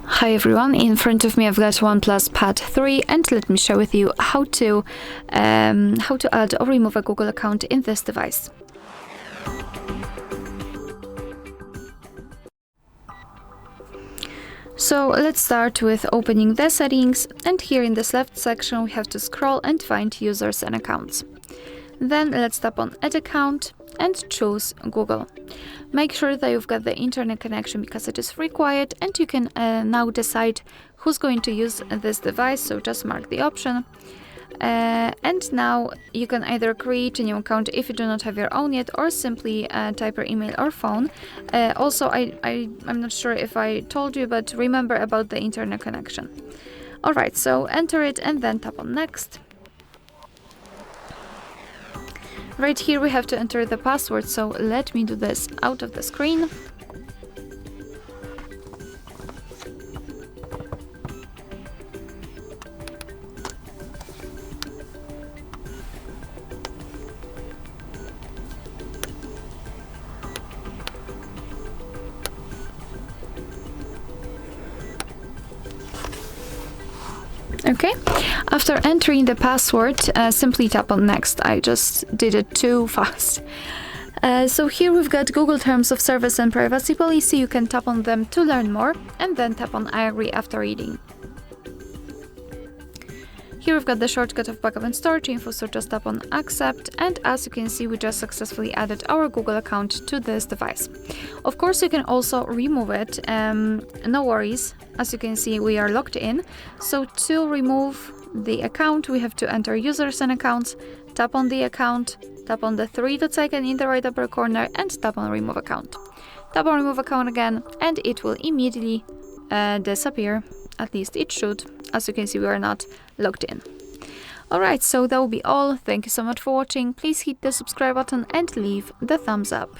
Hi everyone, in front of me I've got OnePlus Pad 3 and let me share with you how to add or remove a Google account in this device. So let's start with opening the settings, and here in this left section we have to scroll and find users and accounts. Then let's tap on Add Account and choose Google. Make sure that you've got the internet connection because it is required, and you can now decide who's going to use this device, so just mark the option. And now you can either create a new account if you do not have your own yet, or simply type your email or phone. Also, I'm not sure if I told you, but remember about the internet connection. Alright, so enter it and then tap on Next. Right here we have to enter the password, so let me do this out of the screen. Okay, after entering the password, simply tap on Next. I just did it too fast. So here we've got Google Terms of Service and Privacy Policy. You can tap on them to learn more, and then tap on I agree after reading. Here we've got the shortcut of backup and storage info, so just tap on Accept, and as you can see, we just successfully added our Google account to this device. Of course, you can also remove it, no worries. As you can see, we are logged in, so to remove the account, we have to enter users and accounts, tap on the account, tap on the three dots icon in the right upper corner, and tap on Remove Account. Tap on Remove Account again, and it will immediately disappear. At least it should. As you can see, we are not logged in. Alright, so that will be all. Thank you so much for watching. Please hit the subscribe button and leave the thumbs up.